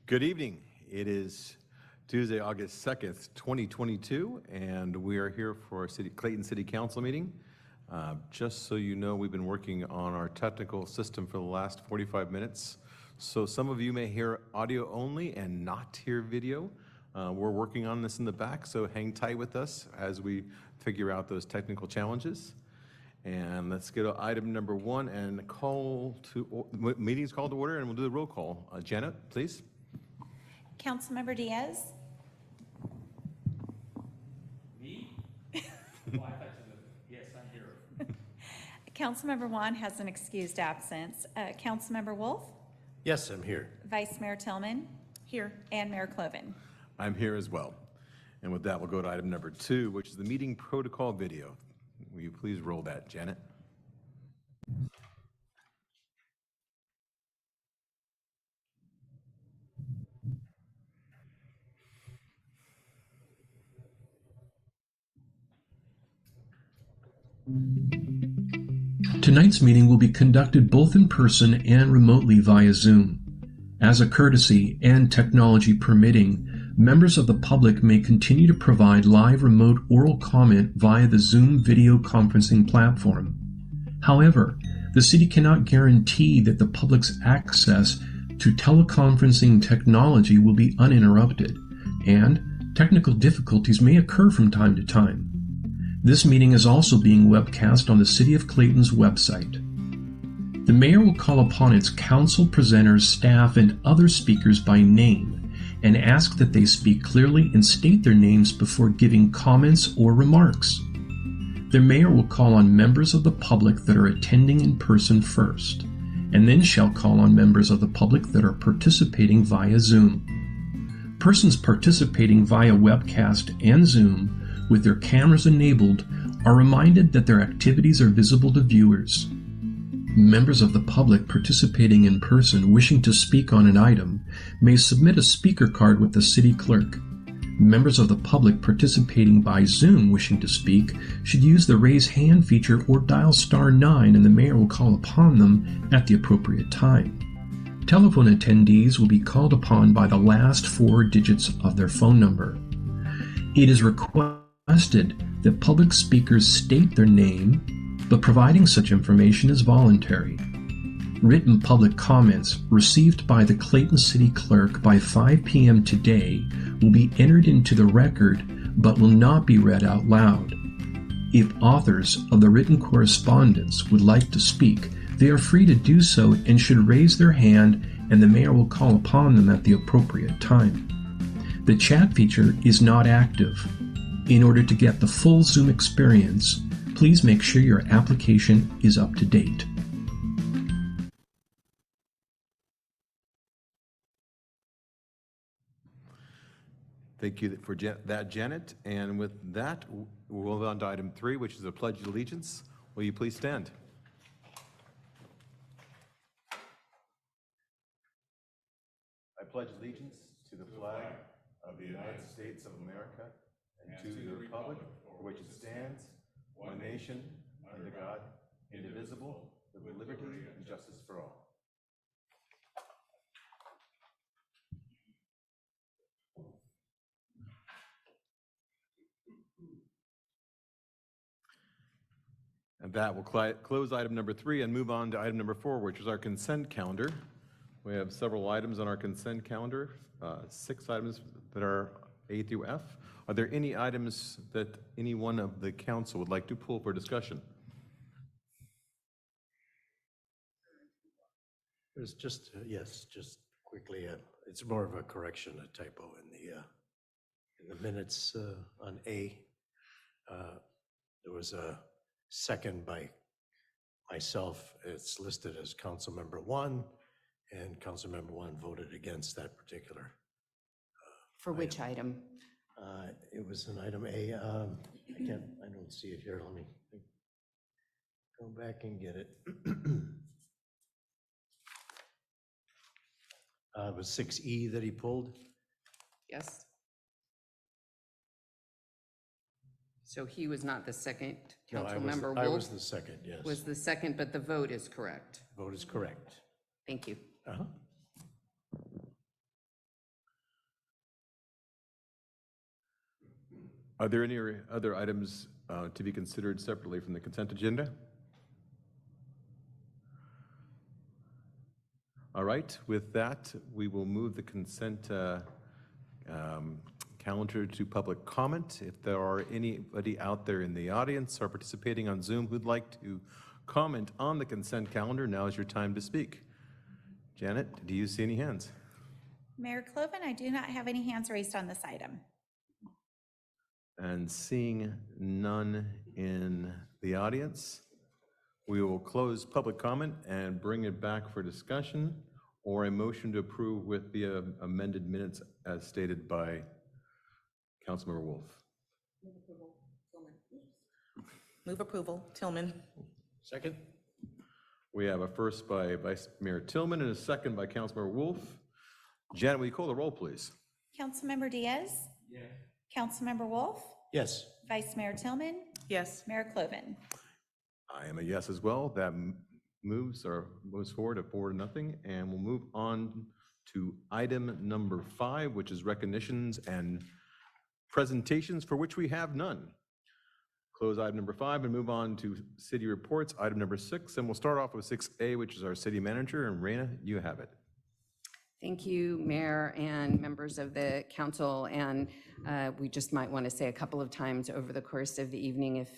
Good evening. It is Tuesday, August 2nd, 2022, and we are here for a Clayton City Council meeting. Just so you know, we've been working on our technical system for the last 45 minutes. So some of you may hear audio only and not hear video. We're working on this in the back, so hang tight with us as we figure out those technical challenges. And let's get to item number one and meeting's called to order, and we'll do the roll call. Janet, please. Councilmember Diaz. Me? Oh, I thought yes, I'm here. Councilmember Juan has an excused absence. Councilmember Wolf. Yes, I'm here. Vice Mayor Tillman. Here. And Mayor Cloven. I'm here as well. And with that, we'll go to item number two, which is the meeting protocol video. Will you please roll that, Janet? Tonight's meeting will be conducted both in person and remotely via Zoom. As a courtesy and technology permitting, members of the public may continue to provide live remote oral comment via the Zoom video conferencing platform. However, the city cannot guarantee that the public's access to teleconferencing technology will be uninterrupted, and technical difficulties may occur from time to time. This meeting is also being webcast on the City of Clayton's website. The mayor will call upon its council, presenters, staff, and other speakers by name and ask that they speak clearly and state their names before giving comments or remarks. The mayor will call on members of the public that are attending in person first, and then shall call on members of the public that are participating via Zoom. Persons participating via webcast and Zoom with their cameras enabled are reminded that their activities are visible to viewers. Members of the public participating in person wishing to speak on an item may submit a speaker card with the city clerk. Members of the public participating by Zoom wishing to speak should use the raise hand feature or dial *9 and the mayor will call upon them at the appropriate time. Telephone attendees will be called upon by the last 4 digits of their phone number. It is requested that public speakers state their name, but providing such information is voluntary. Written public comments received by the Clayton City Clerk by 5 p.m. today will be entered into the record but will not be read out loud. If authors of the written correspondence would like to speak, they are free to do so and should raise their hand, and the mayor will call upon them at the appropriate time. The chat feature is not active. In order to get the full Zoom experience, please make sure your application is up to date. Thank you for that, Janet. And with that, we'll move on to item 3, which is the Pledge of Allegiance. Will you please stand? I pledge allegiance to the flag of the United States of America and to the republic for which it stands, one nation, under God, indivisible, with liberty and justice for all. And that will close item number 3 and move on to item number 4, which is our consent calendar. We have several items on our consent calendar, 6 items that are A through F. Are there any items that any one of the council would like to pull for discussion? There's just, yes, just quickly, it's more of a correction, a typo in the minutes on A. There was a second by myself. It's listed as Councilmember 1, and Councilmember 1 voted against that particular. For which item? It was an item A. I don't see it here. Let me go back and get it. It was 6E that he pulled. Yes. So he was not the second. No, Councilmember I Wolf was the second, yes. was the second, but the vote is correct. Vote is correct. Thank you. Uh-huh. Are there any other items to be considered separately from the consent agenda? All right, with that, we will move the consent calendar to public comment. If there are anybody out there in the audience or participating on Zoom who'd like to comment on the consent calendar, now is your time to speak. Janet, do you see any hands? Mayor Cloven, I do not have any hands raised on this item. And seeing none in the audience, we will close public comment and bring it back for discussion or a motion to approve with the amended minutes as stated by Councilmember Wolf. Move approval, Tillman. Second? We have a first by Vice Mayor Tillman and a second by Councilmember Wolf. Janet, will you call the roll, please? Councilmember Diaz? Yes. Councilmember Wolf? Yes. Vice Mayor Tillman? Yes. Mayor Cloven? I am a yes as well. That moves forward at 4-0, and we'll move on to item number 5, which is recognitions and presentations, for which we have none. Close item number 5 and move on to city reports, item number 6, and we'll start off with 6A, which is our city manager, and Raina, you have it. Thank you, Mayor and members of the council. And we just might want to say a couple of times over the course of the evening, if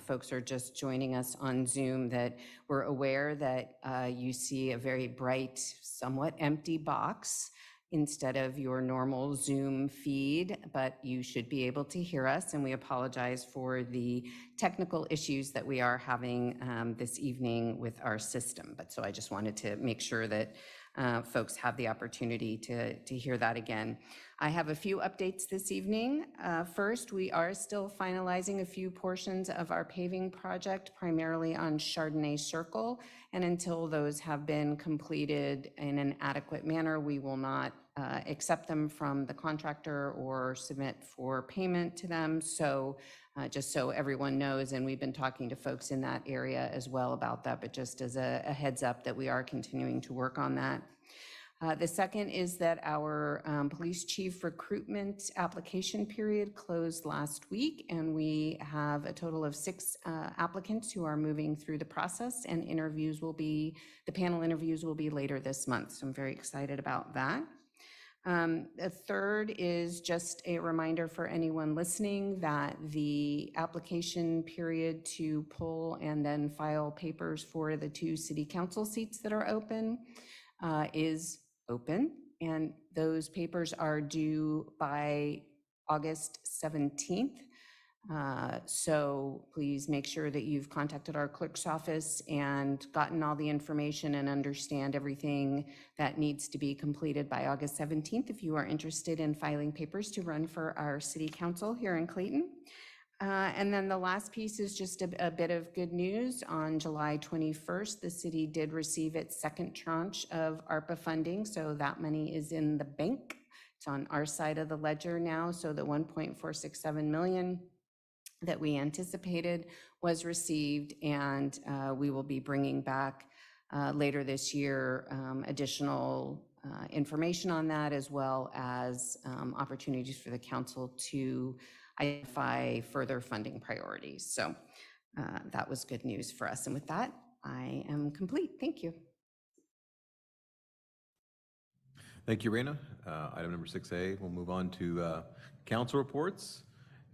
folks are just joining us on Zoom, that we're aware that you see a very bright, somewhat empty box instead of your normal Zoom feed, but you should be able to hear us, and we apologize for the technical issues that we are having this evening with our system. But so I just wanted to make sure that folks have the opportunity to hear that again. I have a few updates this evening. First, we are still finalizing a few portions of our paving project, primarily on Chardonnay Circle, and until those have been completed in an adequate manner, we will not accept them from the contractor or submit for payment to them. So just so everyone knows, and we've been talking to folks in that area as well about that, but just as a heads up that we are continuing to work on that. The second is that our police chief recruitment application period closed last week, and we have a total of 6 applicants who are moving through the process, and the panel interviews will be later this month. So I'm very excited about that. The third is just a reminder for anyone listening that the application period to pull and then file papers for the 2 city council seats that are open is open, and those papers are due by August 17th. So please make sure that you've contacted our clerk's office and gotten all the information and understand everything that needs to be completed by August 17th if you are interested in filing papers to run for our city council here in Clayton. And then the last piece is just a bit of good news. On July 21st, the city did receive its second tranche of ARPA funding, so that money is in the bank. It's on our side of the ledger now, so the $1.467 million that we anticipated was received, and we will be bringing back later this year additional information on that, as well as opportunities for the council to identify further funding priorities. So that was good news for us. And with that, I am complete. Thank you. Thank you, Raina. Item number 6A, we'll move on to council reports.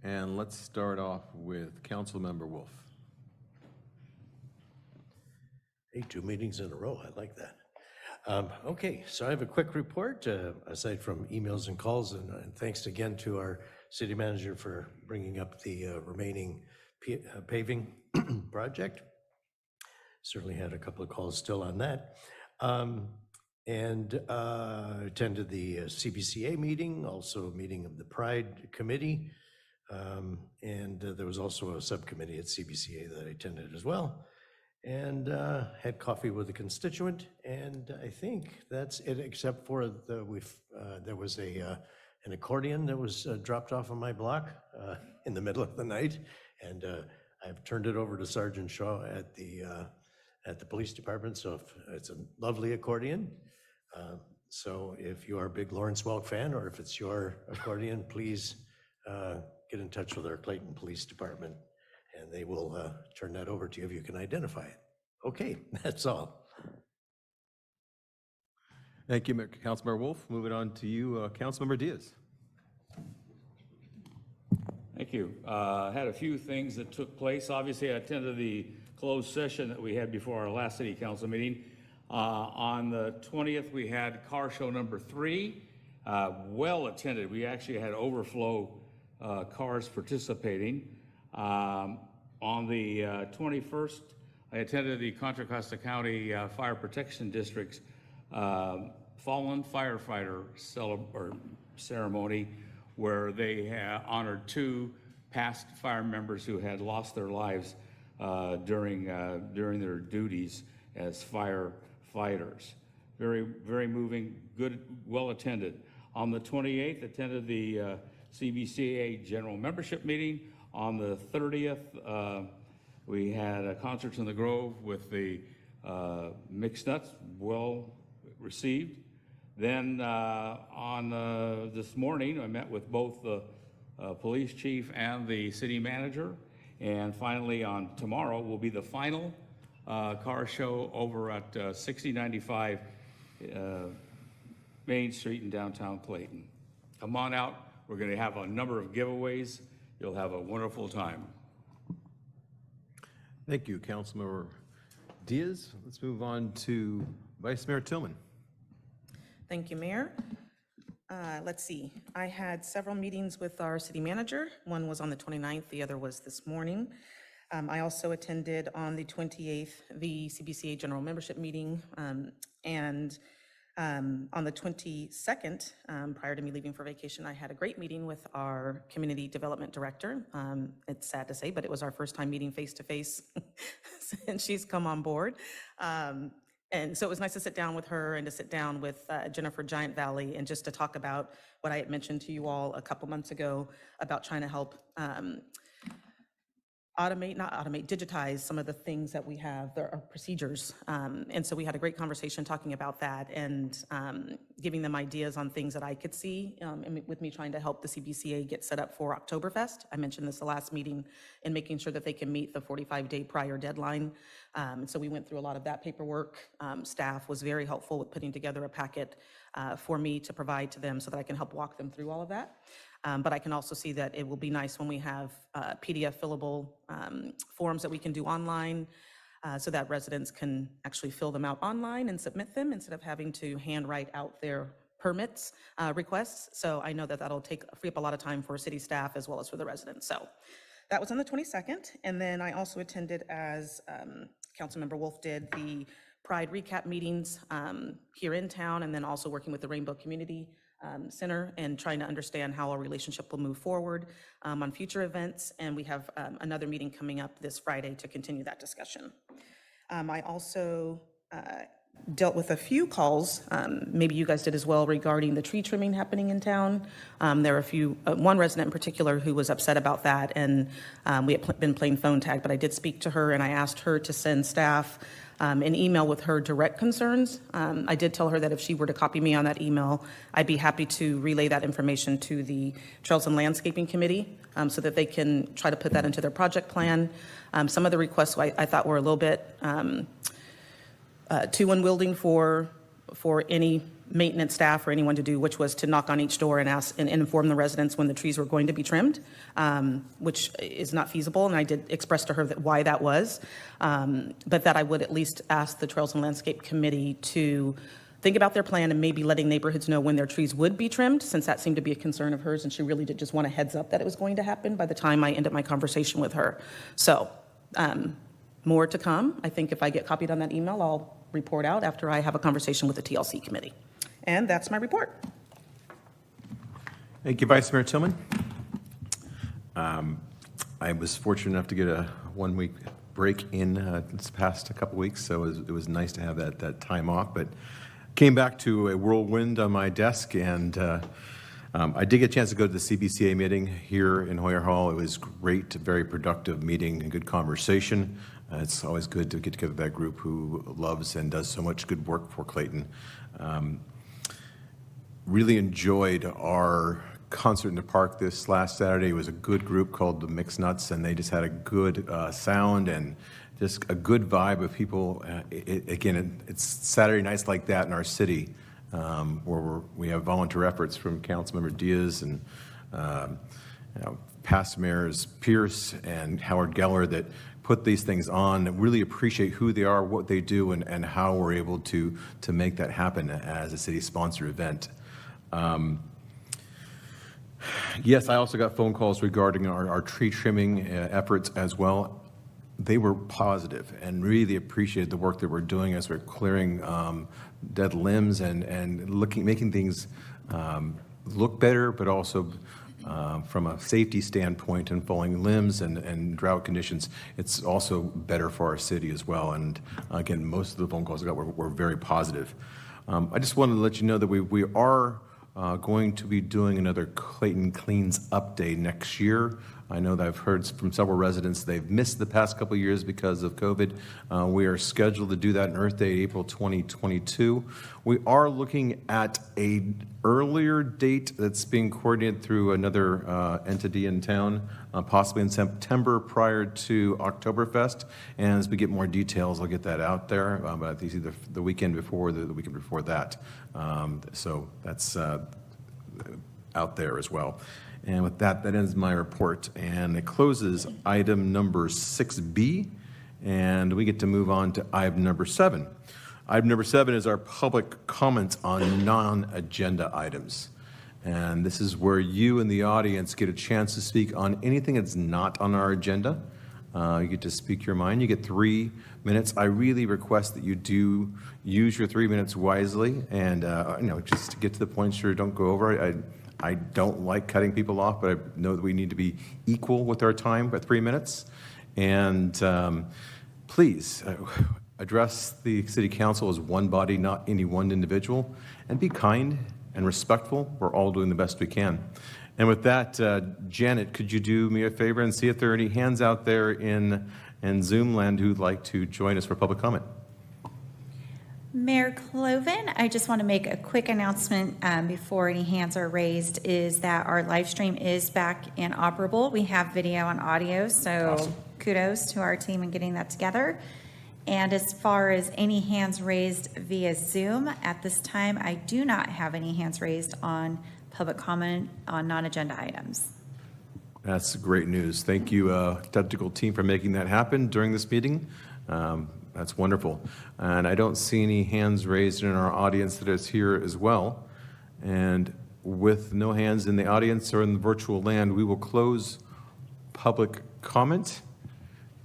And let's start off with Councilmember Wolf. Hey, 2 meetings in a row. I like that. Okay, so I have a quick report, aside from emails and calls, and thanks again to our city manager for bringing up the remaining paving project. Certainly had a couple of calls still on that. And attended the CBCA meeting, also a meeting of the Pride Committee. And there was also a subcommittee at CBCA that I attended as well. And had coffee with a constituent, and I think that's it, except for there was an accordion that was dropped off on my block in the middle of the night, and I've turned it over to Sergeant Shaw at the police department. So it's a lovely accordion. So if you are a big Lawrence Welk fan, or if it's your accordion, please get in touch with our Clayton Police Department, and they will turn that over to you if you can identify it. Okay, that's all. Thank you, Councilmember Wolf. Moving on to you, Councilmember Diaz. Thank you. Had a few things that took place. Obviously, I attended the closed session that we had before our last city council meeting. On the 20th, we had car show number 3, well attended. We actually had overflow cars participating. On the 21st, I attended the Contra Costa County Fire Protection District's fallen firefighter ceremony, where they honored 2 past fire members who had lost their lives during their duties as firefighters. Very, very moving, good, well attended. On the 28th, attended the CBCA General Membership Meeting. On the 30th, we had concerts in the Grove with the Mixed Nuts, well received. Then on this morning, I met with both the police chief and the city manager. And finally, on tomorrow will be the final car show over at 6095 Main Street in downtown Clayton. Come on out. We're going to have a number of giveaways. You'll have a wonderful time. Thank you, Councilmember Diaz. Let's move on to Vice Mayor Tillman. Thank you, Mayor. Let's see. I had several meetings with our city manager. One was on the 29th, the other was this morning. I also attended on the 28th the CBCA General Membership Meeting, and on the 22nd, prior to me leaving for vacation, I had a great meeting with our Community Development Director. It's sad to say, but it was our first time meeting face-to-face since she's come on board. And so it was nice to sit down with her and to sit down with Jennifer Giant Valley and just to talk about what I had mentioned to you all a couple months ago about trying to help digitize some of the things that we have, there are procedures. And so we had a great conversation talking about that and giving them ideas on things that I could see, and with me trying to help the CBCA get set up for Oktoberfest. I mentioned this the last meeting, and making sure that they can meet the 45-day prior deadline. So we went through a lot of that paperwork. Staff was very helpful with putting together a packet for me to provide to them so that I can help walk them through all of that. But I can also see that it will be nice when we have PDF fillable forms that we can do online so that residents can actually fill them out online and submit them instead of having to handwrite out their permits requests. So I know that that'll free up a lot of time for city staff as well as for the residents. So that was on the 22nd. And then I also attended, as Councilmember Wolf did, the Pride recap meetings here in town, and then also working with the Rainbow Community Center and trying to understand how our relationship will move forward on future events. And we have another meeting coming up this Friday to continue that discussion. I also dealt with a few calls, maybe you guys did as well, regarding the tree trimming happening in town. There are one resident in particular who was upset about that, and we had been playing phone tag, but I did speak to her and I asked her to send staff an email with her direct concerns. I did tell her that if she were to copy me on that email, I'd be happy to relay that information to the Trails and Landscaping Committee so that they can try to put that into their project plan. Some of the requests I thought were a little bit too unwielding for any maintenance staff or anyone to do, which was to knock on each door and ask and inform the residents when the trees were going to be trimmed, which is not feasible. And I did express to her why that was, but that I would at least ask the Trails and Landscape Committee to think about their plan and maybe letting neighborhoods know when their trees would be trimmed, since that seemed to be a concern of hers. And she really did just want a heads up that it was going to happen by the time I ended my conversation with her. So more to come. I think if I get copied on that email, I'll report out after I have a conversation with the TLC committee. And that's my report. Thank you, Vice Mayor Tillman. I was fortunate enough to get a 1-week break in this past couple weeks, so it was nice to have that time off, but came back to a whirlwind on my desk, and I did get a chance to go to the CBCA meeting here in Hoyer Hall. It was great, very productive meeting and good conversation. It's always good to get together with that group who loves and does so much good work for Clayton. Really enjoyed our concert in the park this last Saturday. It was a good group called the Mixed Nuts, and they just had a good sound and just a good vibe of people. It's Saturday nights like that in our city, where we have volunteer efforts from Councilmember Diaz and past mayors Pierce and Howard Geller that put these things on, and really appreciate who they are, what they do, and how we're able to make that happen as a city-sponsored event. Yes, I also got phone calls regarding our tree trimming efforts as well. They were positive and really appreciated the work that we're doing as we're clearing dead limbs and making things look better, but also from a safety standpoint and falling limbs and drought conditions, it's also better for our city as well. And again, most of the phone calls I got were very positive. I just wanted to let you know that we are going to be doing another Clayton Cleans update next year. I know that I've heard from several residents they've missed the past couple of years because of COVID. We are scheduled to do that on Earth Day, April 2022. We are looking at an earlier date that's being coordinated through another entity in town, possibly in September prior to Oktoberfest. And as we get more details, I'll get that out there. But I think it's either the weekend before or the weekend before that. So that's out there as well. And with that, that ends my report. And it closes item number 6B. And we get to move on to item number 7. Item number 7 is our public comments on non-agenda items. And this is where you in the audience get a chance to speak on anything that's not on our agenda. You get to speak your mind. You get 3 minutes. I really request that you do use your 3 minutes wisely and just to get to the point, sure, don't go over. I don't like cutting people off, but I know that we need to be equal with our time by 3 minutes. And please address the city council as one body, not any one individual, and be kind and respectful. We're all doing the best we can. And with that, Janet, could you do me a favor and see if there are any hands out there in Zoom land who'd like to join us for public comment? Mayor Cloven, I just want to make a quick announcement before any hands are raised, is that our live stream is back and operable. We have video and audio, so Awesome. Kudos to our team in getting that together. And as far as any hands raised via Zoom, at this time, I do not have any hands raised on public comment on non-agenda items. That's great news. Thank you, technical team, for making that happen during this meeting. That's wonderful. And I don't see any hands raised in our audience that is here as well. And with no hands in the audience or in the virtual land, we will close public comment.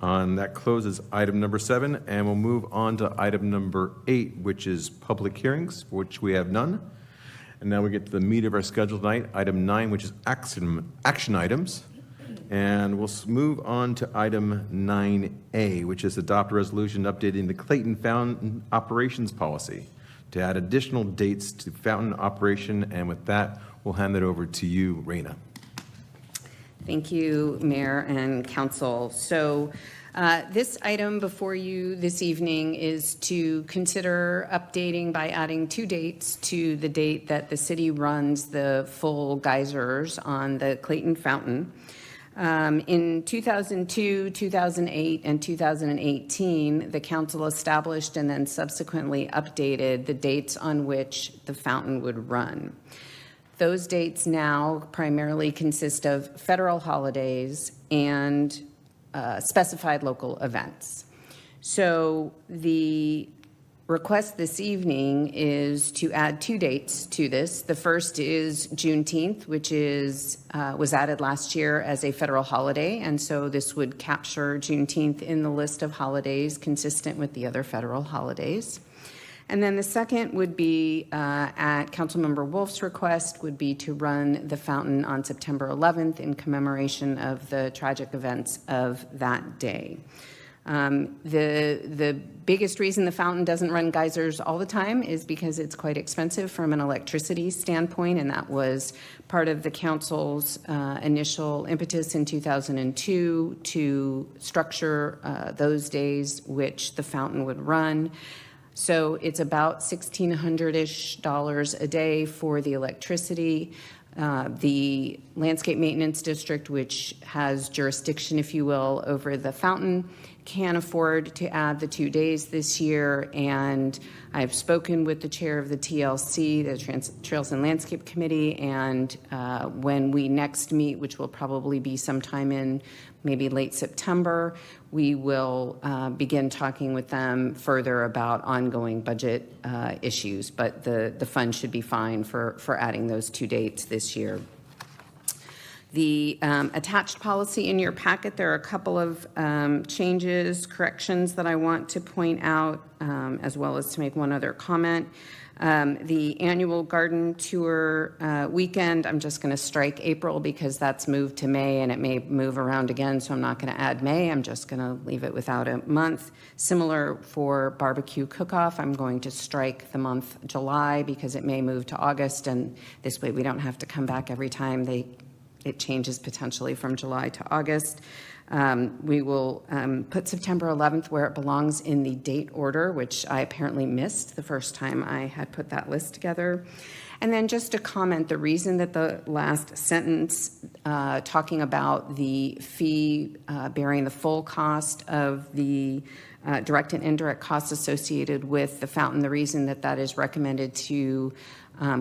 That closes item number 7, and we'll move on to item number 8, which is public hearings, for which we have none. And now we get to the meat of our schedule tonight, item 9, which is action items. And we'll move on to item 9A, which is adopt a resolution updating the Clayton Fountain Operations Policy to add additional dates to fountain operation. And with that, we'll hand it over to you, Raina. Thank you, Mayor and Council. So this item before you this evening is to consider updating by adding 2 dates to the date that the city runs the full geysers on the Clayton Fountain. In 2002, 2008, and 2018, the council established and then subsequently updated the dates on which the fountain would run. Those dates now primarily consist of federal holidays and specified local events. So the request this evening is to add 2 dates to this. The first is Juneteenth, which was added last year as a federal holiday, and so this would capture Juneteenth in the list of holidays consistent with the other federal holidays. And then the second would be, at Councilmember Wolf's request, would be to run the fountain on September 11th in commemoration of the tragic events of that day. The biggest reason the fountain doesn't run geysers all the time is because it's quite expensive from an electricity standpoint, and that was part of the council's initial impetus in 2002 to structure those days which the fountain would run. So it's about $1,600-ish a day for the electricity. The Landscape Maintenance District, which has jurisdiction, if you will, over the fountain, can afford to add the 2 days this year. And I've spoken with the chair of the TLC, the Trails and Landscape Committee, and when we next meet, which will probably be sometime in maybe late September, we will begin talking with them further about ongoing budget issues. But the fund should be fine for adding those 2 dates this year. The attached policy in your packet, there are a couple of changes, corrections that I want to point out, as well as to make one other comment. The annual garden tour weekend, I'm just going to strike April because that's moved to May and it may move around again, so I'm not going to add May. I'm just going to leave it without a month. Similar for barbecue cook-off, I'm going to strike the month July because it may move to August, and this way we don't have to come back every time it changes potentially from July to August. We will put September 11th where it belongs in the date order, which I apparently missed the first time I had put that list together. And then just a comment, the reason that the last sentence talking about the fee bearing the full cost of the direct and indirect costs associated with the fountain, the reason that that is recommended to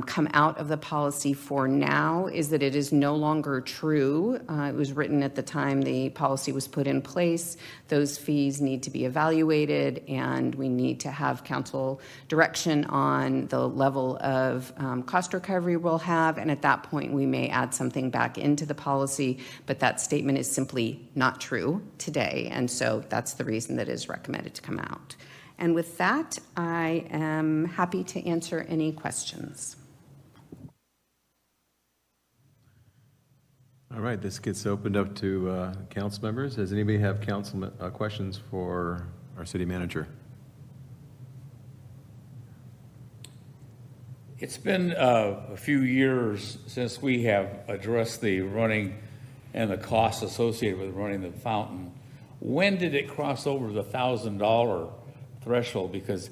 come out of the policy for now is that it is no longer true. It was written at the time the policy was put in place. Those fees need to be evaluated, and we need to have council direction on the level of cost recovery we'll have, and at that point we may add something back into the policy, but that statement is simply not true today, and so that's the reason that it is recommended to come out. And with that, I am happy to answer any questions. All right, this gets opened up to council members. Does anybody have questions for our city manager? It's been a few years since we have addressed the running and the costs associated with running the fountain. When did it cross over the $1,000 threshold? Because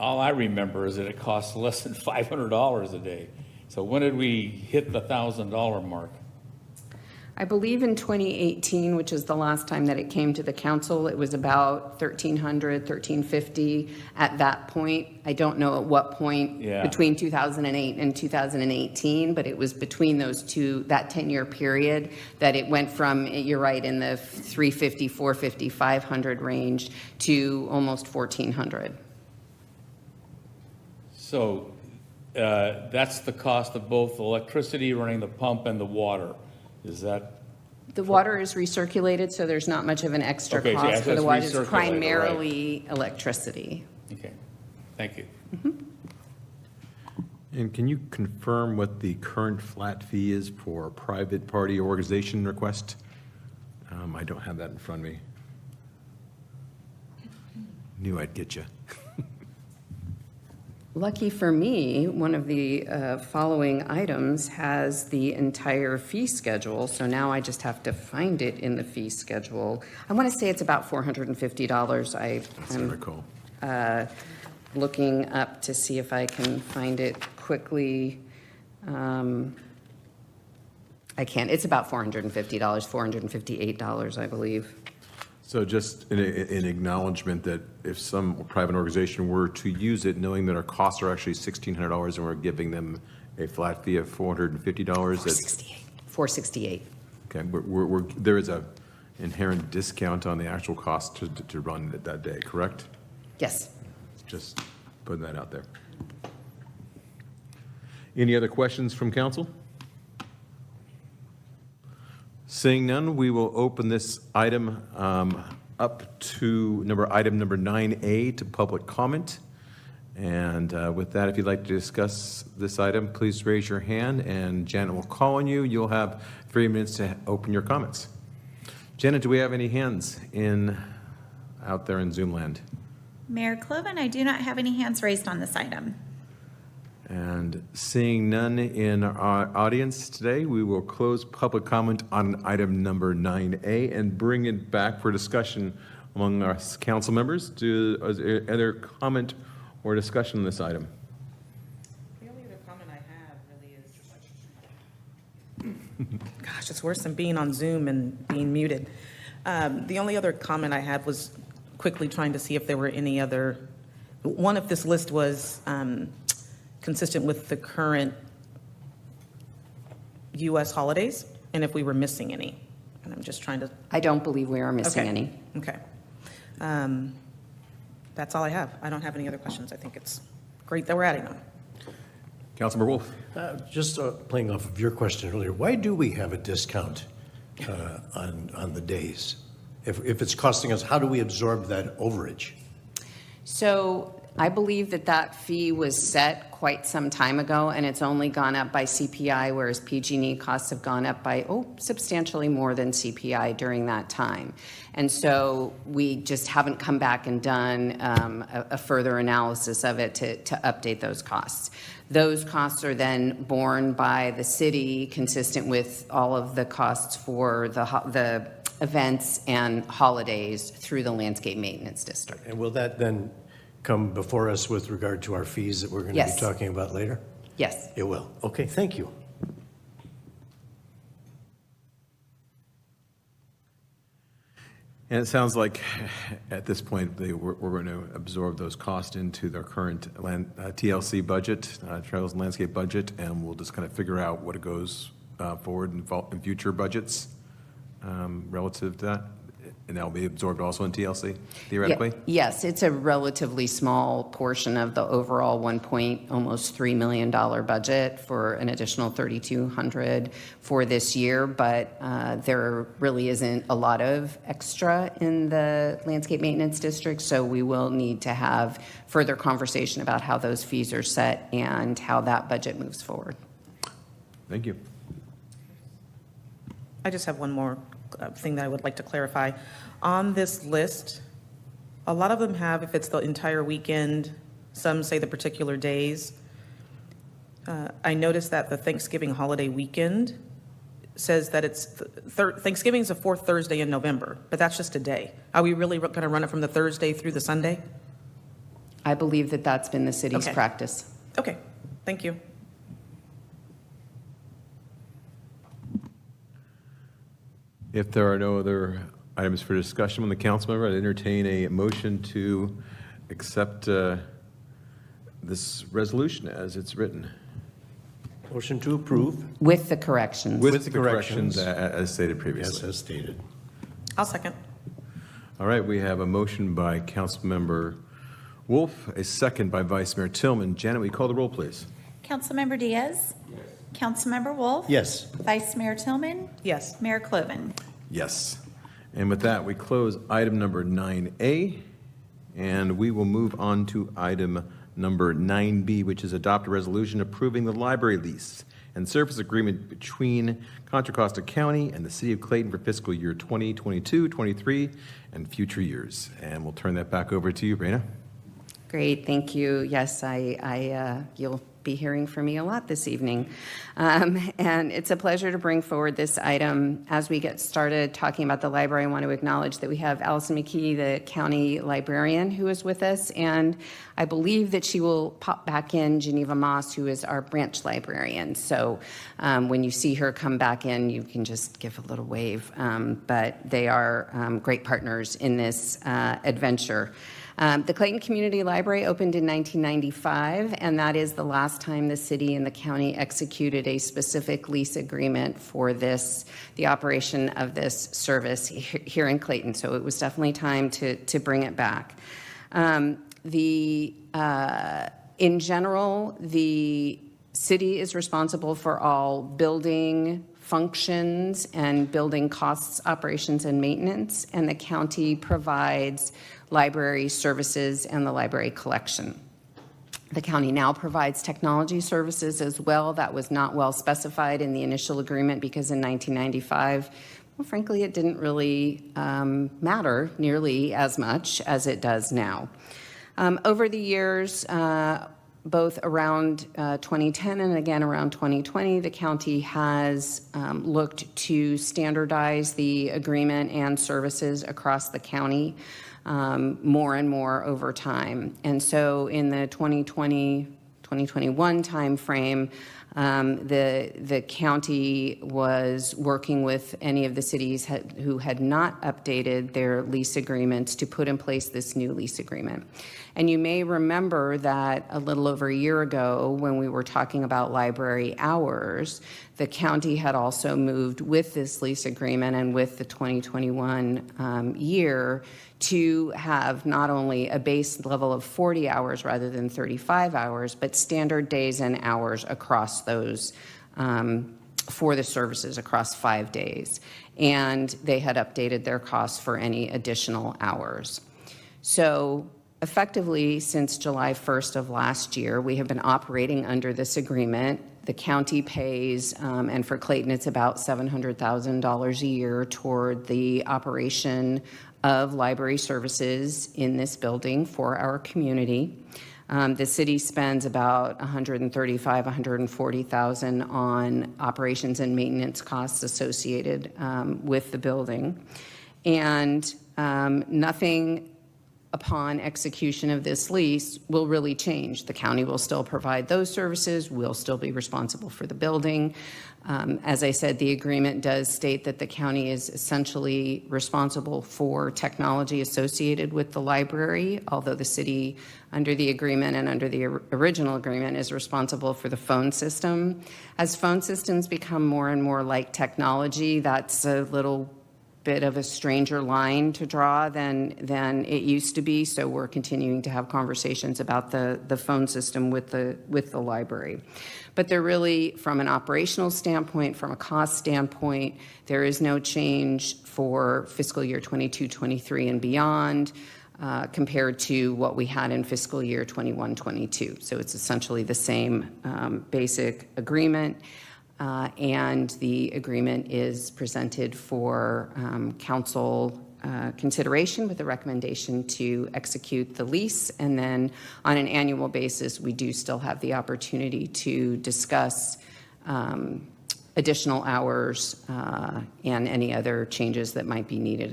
all I remember is that it costs less than $500 a day. So when did we hit the $1,000 mark? I believe in 2018, which is the last time that it came to the council, it was about $1,300, $1,350 at that point. I don't know at what point between 2008 and 2018, but it was between those two, that 10-year period, that it went from, you're right, in the $350, $450, $500 range to almost $1,400. So that's the cost of both electricity, running the pump, and the water. Is that? The water is recirculated, so there's not much of an extra Okay, so cost for the water. It's recirculated, primarily electricity. Okay, thank you. And can you confirm what the current flat fee is for a private party organization request? I don't have that in front of me. Knew I'd get you. Lucky for me, one of the following items has the entire fee schedule, so now I just have to find it in the fee schedule. I want to say it's about $450. I'm recall. Looking up to see if I can find it quickly. I can't. It's about $450, $458, I believe. So just an acknowledgement that if some private organization were to use it, knowing that our costs are actually $1,600 and we're giving them a flat fee of $450. $468. Okay, there is a inherent discount on the actual cost to run it that day, correct? Yes. Just putting that out there. Any other questions from council? Seeing none, we will open this item up to item number 9A to public comment. And with that, if you'd like to discuss this item, please raise your hand and Janet will call on you. You'll have 3 minutes to open your comments. Janet, do we have any hands out there in Zoom land? Mayor Cloven, I do not have any hands raised on this item. And seeing none in our audience today, we will close public comment on item number 9A and bring it back for discussion among our council members. Is there other comment or discussion on this item? The only other comment I have really is Gosh, it's worse than being on Zoom and being muted. The only other comment I had was quickly trying to see if there were any other, one, if this list was consistent with the current U.S. holidays, and if we were missing any. And I'm just trying to, I don't believe we are missing Okay. any. okay. That's all I have. I don't have any other questions. I think it's great that we're adding them. Councilmember Wolf? Just playing off of your question earlier, why do we have a discount on the days? If it's costing us, how do we absorb that overage? So I believe that fee was set quite some time ago, and it's only gone up by CPI, whereas PG&E costs have gone up by, substantially more than CPI during that time. And so we just haven't come back and done a further analysis of it to update those costs. Those costs are then borne by the city, consistent with all of the costs for the events and holidays through the landscape maintenance district. And will that then come before us with regard to our fees that we're going to Yes. be talking about later? Yes. It will. Okay, thank you. And it sounds like at this point, we're going to absorb those costs into their current TLC budget, Trails and Landscape budget, and we'll just kind of figure out what it goes forward in future budgets relative to that. And that'll be absorbed also in TLC, theoretically? Yes, it's a relatively small portion of the overall almost $3 million budget for an additional 3,200 for this year, but there really isn't a lot of extra in the landscape maintenance district, so we will need to have further conversation about how those fees are set and how that budget moves forward. Thank you. I just have one more thing that I would like to clarify. On this list, a lot of them have, if it's the entire weekend, some say the particular days. I noticed that the Thanksgiving holiday weekend says that it's, Thanksgiving is the fourth Thursday in November, but that's just a day. Are we really going to run it from the Thursday through the Sunday? I believe that that's been the city's Okay. practice. Okay, thank you. If there are no other items for discussion from the council member, I'd entertain a motion to accept this resolution as it's written. Motion to approve. With the corrections. With the corrections as stated Yes, previously. as stated. I'll second. All right, we have a motion by Councilmember Wolf, a second by Vice Mayor Tillman. Janet, will you call the roll, please? Councilmember Diaz? Yes. Councilmember Wolf? Yes. Vice Mayor Tillman? Yes. Mayor Cloven? Yes. And with that, we close item number 9A, and we will move on to item number 9B, which is adopt a resolution approving the library lease and service agreement between Contra Costa County and the City of Clayton for fiscal year 2022, 23, and future years. And we'll turn that back over to you, Brina. Great, thank you. Yes, you'll be hearing from me a lot this evening. And it's a pleasure to bring forward this item. As we get started talking about the library, I want to acknowledge that we have Allison McKee, the county librarian, who is with us, and I believe that she will pop back in Geneva Moss, who is our branch librarian. So when you see her come back in, you can just give a little wave. But they are great partners in this adventure. The Clayton Community Library opened in 1995, and that is the last time the city and the county executed a specific lease agreement for the operation of this service here in Clayton. So it was definitely time to bring it back. In general, the city is responsible for all building functions and building costs, operations, and maintenance, and the county provides library services and the library collection. The county now provides technology services as well. That was not well specified in the initial agreement because in 1995, well, frankly, it didn't really matter nearly as much as it does now. Over the years, both around 2010 and again around 2020, the county has looked to standardize the agreement and services across the county more and more over time. And so in the 2020-2021 timeframe, The county was working with any of the cities who had not updated their lease agreements to put in place this new lease agreement. And you may remember that a little over a year ago, when we were talking about library hours, the county had also moved with this lease agreement and with the 2021 year to have not only a base level of 40 hours rather than 35 hours, but standard days and hours across those for the services across 5 days. And they had updated their costs for any additional hours. So effectively, since July 1st of last year, we have been operating under this agreement. The county pays, and for Clayton, it's about $700,000 a year toward the operation of library services in this building for our community. The city spends about $135,000, $140,000 on operations and maintenance costs associated with the building. And nothing upon execution of this lease will really change. The county will still provide those services, we'll still be responsible for the building. As I said, the agreement does state that the county is essentially responsible for technology associated with the library, although the city, under the agreement and under the original agreement, is responsible for the phone system. As phone systems become more and more like technology, that's a little bit of a stranger line to draw than it used to be. So we're continuing to have conversations about the phone system with the library. But they're really, from an operational standpoint, from a cost standpoint, there is no change for fiscal year 22-23 and beyond compared to what we had in fiscal year 21-22. So it's essentially the same basic agreement. And the agreement is presented for council consideration with a recommendation to execute the lease. And then on an annual basis, we do still have the opportunity to discuss additional hours and any other changes that might be needed,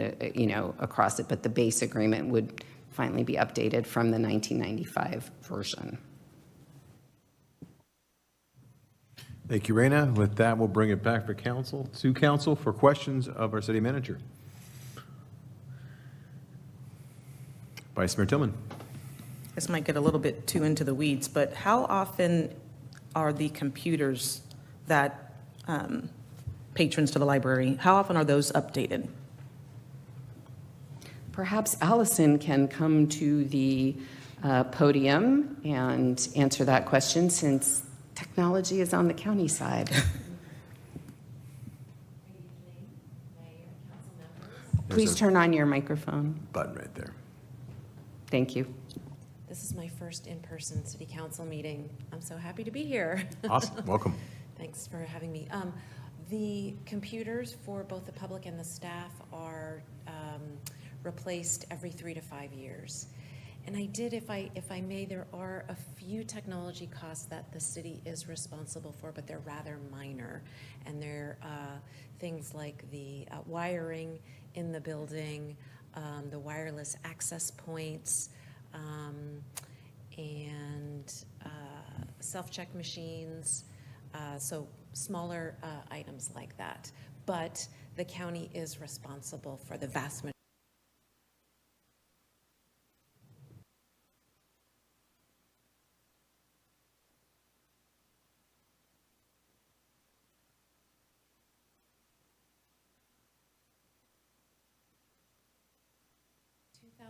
across it. But the base agreement would finally be updated from the 1995 version. Thank you, Raina. With that, we'll bring it back to council for questions of our city manager. Vice Mayor Tillman. This might get a little bit too into the weeds, but how often are the computers that patrons to the library, how often are those updated? Perhaps Allison can come to the podium and answer that question, since technology is on the county side. Please turn on your microphone. Button right there. Thank you. This is my first in-person city council meeting. I'm so happy to be here. Awesome. Welcome. Thanks for having me. The computers for both the public and the staff are replaced every 3 to 5 years. And I did, if I may, there are a few technology costs that the city is responsible for, but they're rather minor. And they're things like the wiring in the building, the wireless access points, and self-check machines, so smaller items like that. But the county is responsible for the vast majority.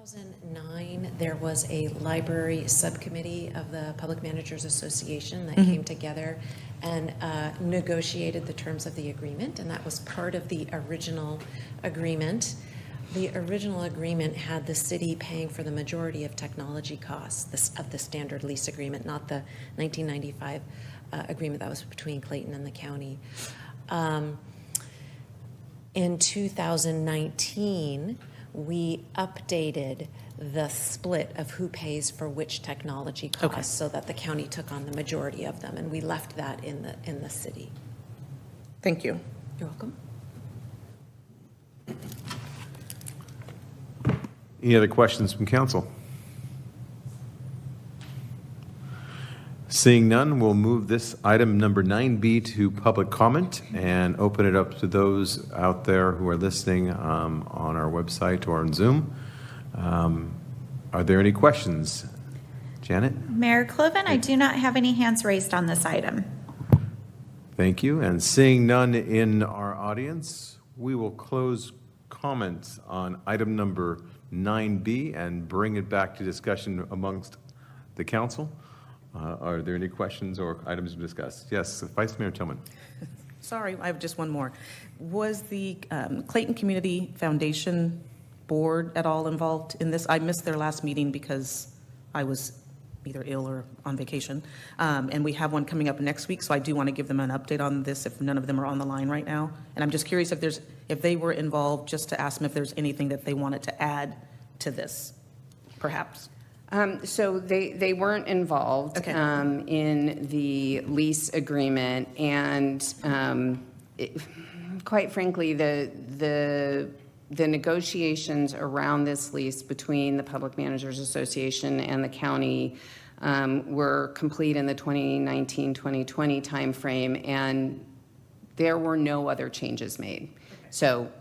2009, there was a library subcommittee of the Public Managers Association that came together and negotiated the terms of the agreement, and that was part of the original agreement. The original agreement had the city paying for the majority of technology costs of the standard lease agreement, not the 1995 agreement that was between Clayton and the county. In 2019, we updated the split of who pays for which technology costs so that the county took on the majority of them, and we left that in the city. Thank you. You're welcome. Any other questions from council? Seeing none, we'll move this item number 9B to public comment and open it up to those out there who are listening on our website or on Zoom. Are there any questions? Janet? Mayor Cloven, I do not have any hands raised on this item. Thank you. And seeing none in our audience, we will close comments on item number 9B and bring it back to discussion amongst the council. Are there any questions or items to discuss? Yes, Vice Mayor Tillman. Sorry, I have just one more. Was the Clayton Community Foundation Board at all involved in this? I missed their last meeting because I was either ill or on vacation. And we have one coming up next week, so I do want to give them an update on this if none of them are on the line right now. And I'm just curious if they were involved, just to ask them if there's anything that they wanted to add to this, perhaps. So they weren't involved Okay. In the lease agreement, and quite frankly, the negotiations around this lease between the Public Managers Association and the county were complete in the 2019-2020 timeframe, and there were no other changes made. So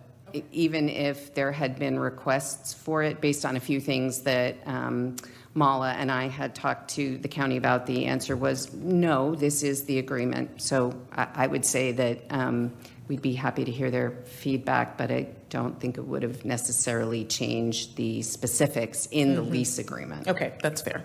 even if there had been requests for it based on a few things that Mala and I had talked to the county about, the answer was no, this is the agreement. So I would say that we'd be happy to hear their feedback, but I don't think it would have necessarily changed the specifics in the lease agreement. Okay, that's fair.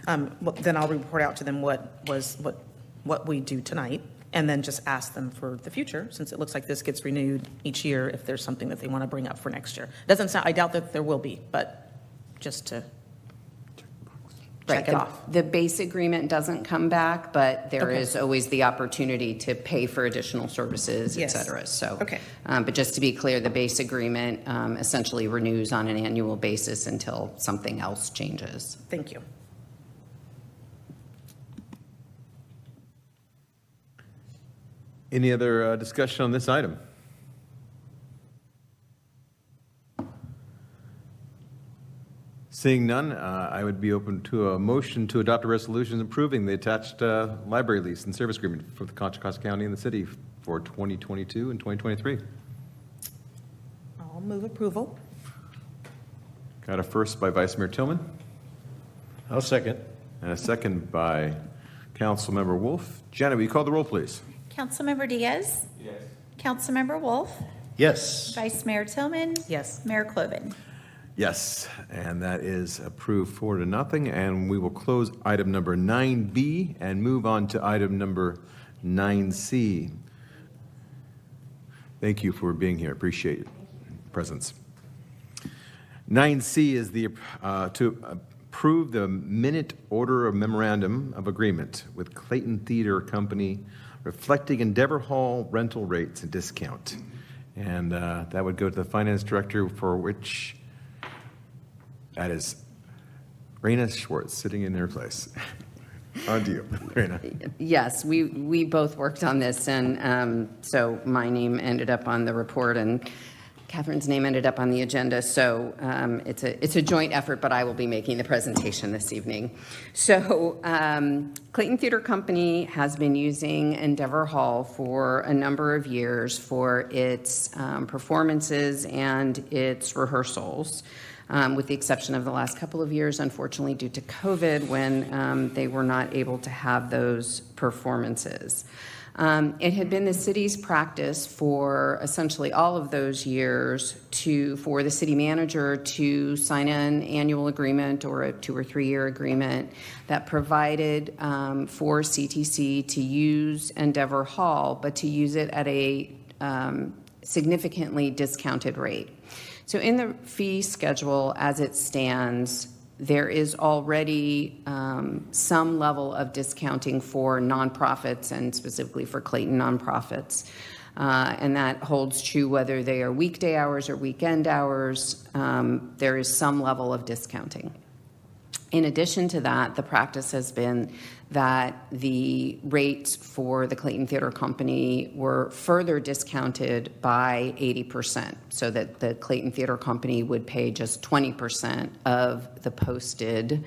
Well, then I'll report out to them what we do tonight, and then just ask them for the future, since it looks like this gets renewed each year, if there's something that they want to bring up for next year. Doesn't sound, I doubt that there will be, but just to check it off. The base agreement doesn't come back, but there Okay. is always the opportunity to pay for additional services, et Yes. cetera. So, Okay. But just to be clear, the base agreement essentially renews on an annual basis until something else changes. Thank you. Any other discussion on this item? Seeing none, I would be open to a motion to adopt a resolution approving the attached library lease and service agreement for the Contra Costa County and the city for 2022 and 2023. I'll move approval. Got a first by Vice Mayor Tillman I'll second. and a second by Councilmember Wolf. Janet, will you call the roll, please? Councilmember Diaz? Yes. Councilmember Wolf? Yes. Vice Mayor Tillman? Yes. Mayor Cloven? Yes, and that is approved 4-0, and we will close item number 9B and move on to item number 9C. Thank you for being here, appreciate your presence. 9C is to approve the minute order of memorandum of agreement with Clayton Theater Company reflecting Endeavor Hall rental rates and discount. And that would go to the finance director, for which that is Raina Schwartz sitting in her place. On to you, Raina. Yes, we both worked on this, and so my name ended up on the report, and Catherine's name ended up on the agenda. So it's a joint effort, but I will be making the presentation this evening. So Clayton Theater Company has been using Endeavor Hall for a number of years for its performances and its rehearsals. With the exception of the last couple of years, unfortunately, due to COVID, when they were not able to have those performances. It had been the city's practice for essentially all of those years for the city manager to sign an annual agreement or a 2 or 3 year agreement that provided for CTC to use Endeavor Hall, but to use it at a significantly discounted rate. So in the fee schedule as it stands, there is already some level of discounting for nonprofits and specifically for Clayton nonprofits. And that holds true whether they are weekday hours or weekend hours. There is some level of discounting. In addition to that, the practice has been that the rates for the Clayton Theater Company were further discounted by 80%, so that the Clayton Theater Company would pay just 20% of the posted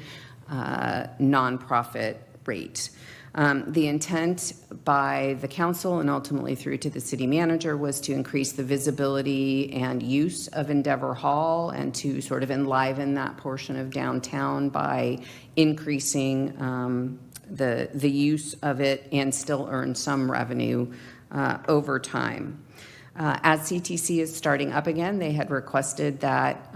nonprofit rate. The intent by the council and ultimately through to the city manager was to increase the visibility and use of Endeavor Hall and to sort of enliven that portion of downtown by increasing the use of it and still earn some revenue over time. As CTC is starting up again, they had requested that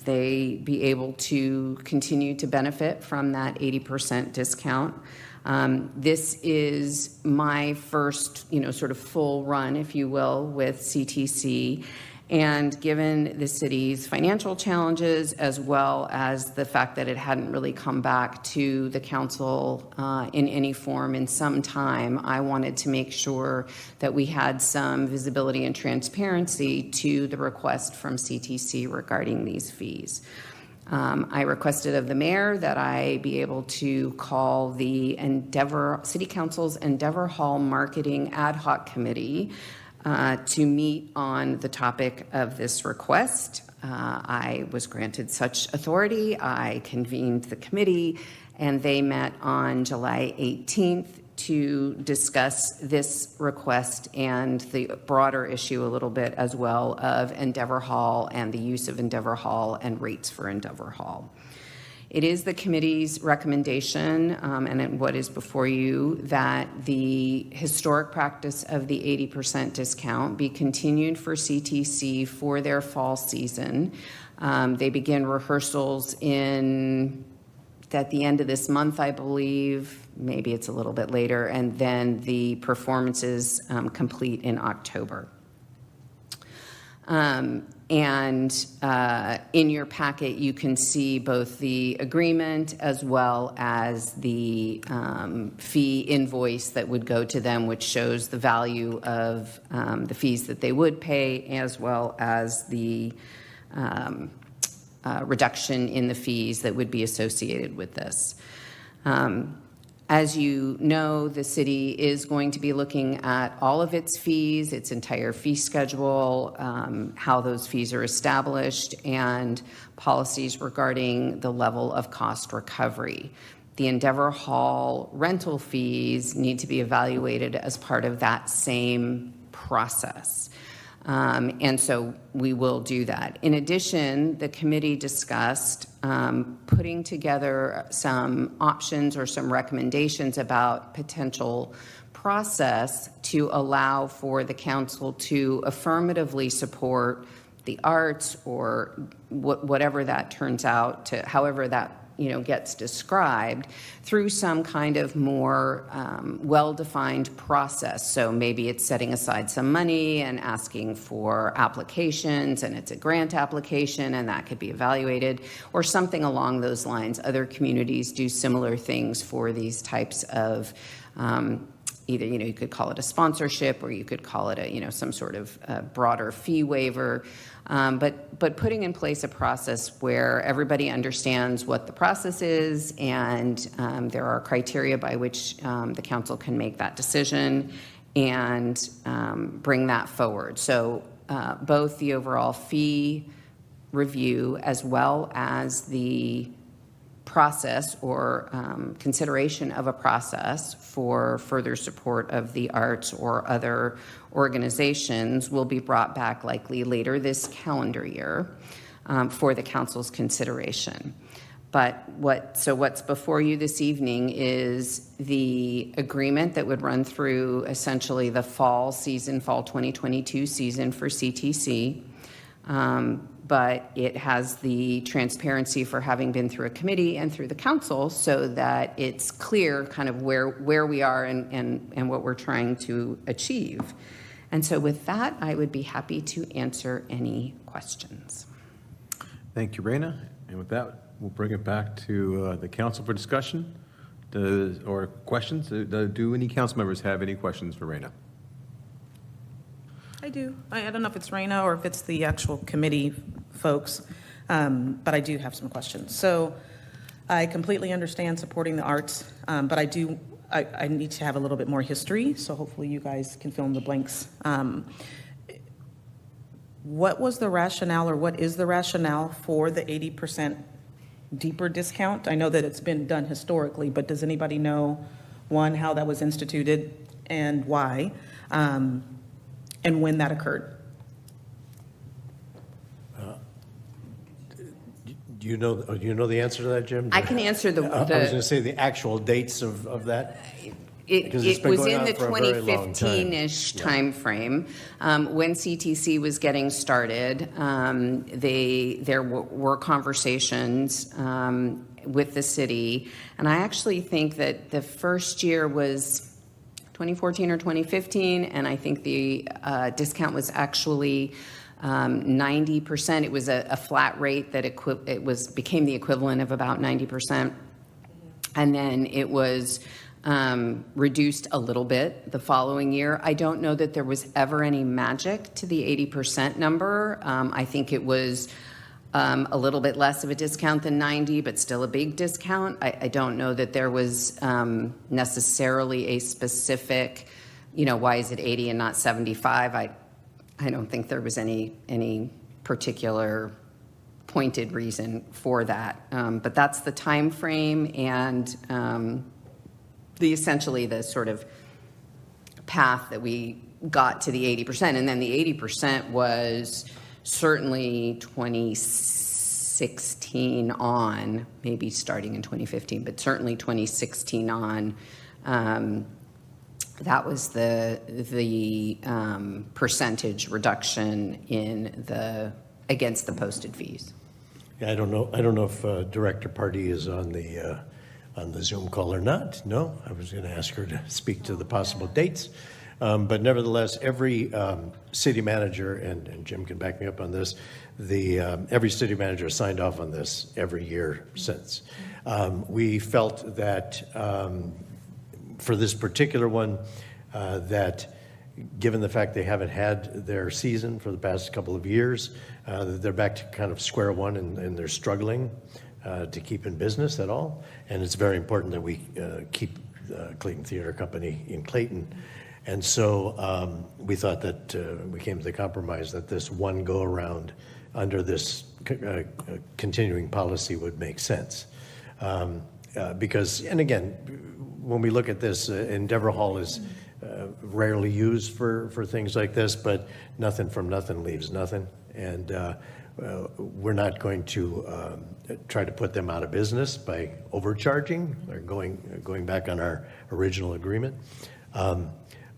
they be able to continue to benefit from that 80% discount. This is my first, sort of full run, if you will, with CTC. And given the city's financial challenges, as well as the fact that it hadn't really come back to the council in any form in some time, I wanted to make sure that we had some visibility and transparency to the request from CTC regarding these fees. I requested of the mayor that I be able to call the City Council's Endeavor Hall Marketing Ad Hoc Committee to meet on the topic of this request. I was granted such authority. I convened the committee, and they met on July 18th to discuss this request and the broader issue a little bit as well of Endeavor Hall and the use of Endeavor Hall and rates for Endeavor Hall. It is the committee's recommendation, and what is before you, that the historic practice of the 80% discount be continued for CTC for their fall season. They begin rehearsals at the end of this month, I believe. Maybe it's a little bit later, and then the performances complete in October. In your packet, you can see both the agreement as well as the fee invoice that would go to them, which shows the value of the fees that they would pay, as well as the reduction in the fees that would be associated with this. As you know, the city is going to be looking at all of its fees, its entire fee schedule, how those fees are established, and policies regarding the level of cost recovery. The Endeavor Hall rental fees need to be evaluated as part of that same process. And so we will do that. In addition, the committee discussed putting together some options or some recommendations about potential process to allow for the council to affirmatively support the arts or whatever that turns out to, however that gets described, through some kind of more well-defined process. So maybe it's setting aside some money and asking for applications, and it's a grant application, and that could be evaluated, or something along those lines. Other communities do similar things for these types of either, you could call it a sponsorship, or you could call it some sort of broader fee waiver. But putting in place a process where everybody understands what the process is, and there are criteria by which the council can make that decision and bring that forward. So both the overall fee review as well as the process or consideration of a process for further support of the arts or other organizations will be brought back likely later this calendar year for the council's consideration. But what's before you this evening is the agreement that would run through essentially the fall 2022 season for CTC. But it has the transparency for having been through a committee and through the council, so that it's clear kind of where we are and what we're trying to achieve. And so with that, I would be happy to answer any questions. Thank you, Raina. And with that, we'll bring it back to the council for discussion or questions. Do any council members have any questions for Raina? I do. I don't know if it's Raina or if it's the actual committee folks, but I do have some questions. So I completely understand supporting the arts, but I need to have a little bit more history, so hopefully you guys can fill in the blanks. What was the rationale, or what is the rationale for the 80% deeper discount? I know that it's been done historically, but does anybody know, one, how that was instituted and why, and when that occurred? Do you know the answer to that, Jim? I can answer the. I was going to say the actual dates of that. Because it's It been was going in on the for a very long time. 2015-ish timeframe, when CTC was getting started. There were conversations with the city, and I actually think that the first year was 2014 or 2015, and I think the discount was actually 90%. It was a flat rate that became the equivalent of about 90%, and then it was reduced a little bit the following year. I don't know that there was ever any magic to the 80% number. I think it was a little bit less of a discount than 90, but still a big discount. I don't know that there was necessarily a specific, why is it 80 and not 75? I don't think there was any particular pointed reason for that. But that's the time frame and essentially the sort of path that we got to the 80%. And then the 80% was certainly 2016 on, maybe starting in 2015, but certainly 2016 on. That was the percentage reduction against the posted fees. Yeah, I don't know if Director Pardee is on the Zoom call or not. No, I was going to ask her to speak to the possible dates. But nevertheless, every city manager, and Jim can back me up on this, every city manager signed off on this every year since. We felt that for this particular one, that given the fact they haven't had their season for the past couple of years, they're back to kind of square one and they're struggling to keep in business at all. And it's very important that we keep Clayton Theater Company in Clayton. And so we thought that we came to the compromise that this one go-around under this continuing policy would make sense. Because, and again, when we look at this, Endeavor Hall is rarely used for things like this, but nothing from nothing leaves nothing. And we're not going to try to put them out of business by overcharging or going back on our original agreement.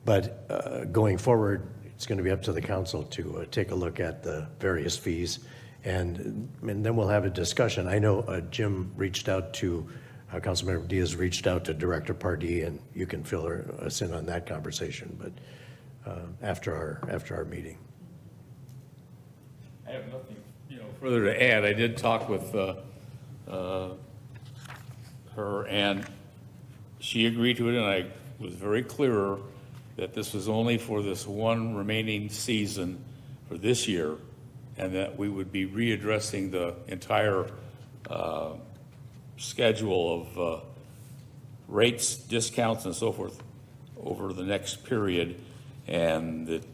But going forward, it's going to be up to the council to take a look at the various fees, and then we'll have a discussion. I know Jim reached out to, Councilmember Diaz reached out to Director Pardee, and you can fill us in on that conversation, but after our meeting. I have nothing, further to add. I did talk with her, and she agreed to it, and I was very clear that this was only for this one remaining season for this year, and that we would be readdressing the entire schedule of rates, discounts, and so forth over the next period, and it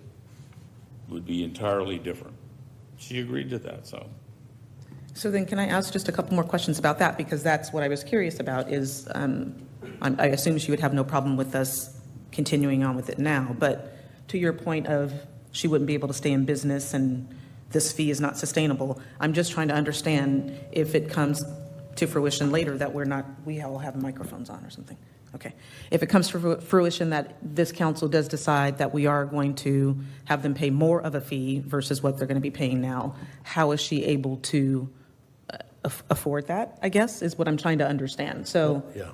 would be entirely different. She agreed to that, so. So then can I ask just a couple more questions about that? Because that's what I was curious about is, I assume she would have no problem with us continuing on with it now, but to your point of she wouldn't be able to stay in business and this fee is not sustainable, I'm just trying to understand if it comes to fruition later that we all have microphones on or something. Okay. If it comes to fruition that this council does decide that we are going to have them pay more of a fee versus what they're going to be paying now, how is she able to afford that, I guess, is what I'm trying to understand. So. Yeah.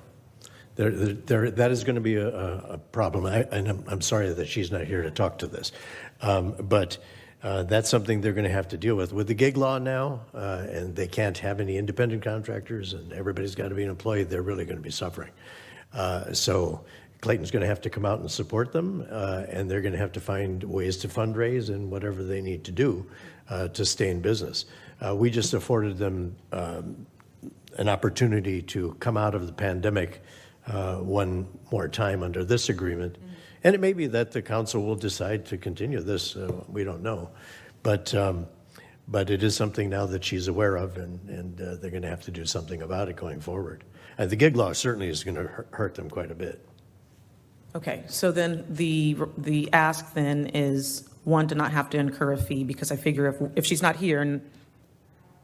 That is going to be a problem, and I'm sorry that she's not here to talk to this, but that's something they're going to have to deal with the gig law now, and they can't have any independent contractors, and everybody's got to be an employee. They're really going to be suffering. So Clayton's going to have to come out and support them, and they're going to have to find ways to fundraise and whatever they need to do to stay in business. We just afforded them an opportunity to come out of the pandemic one more time under this agreement. And it may be that the council will decide to continue this. We don't know. But But it is something now that she's aware of, and they're going to have to do something about it going forward. And the gig law certainly is going to hurt them quite a bit. Okay, so then the ask then is, one, to not have to incur a fee, because I figure if she's not here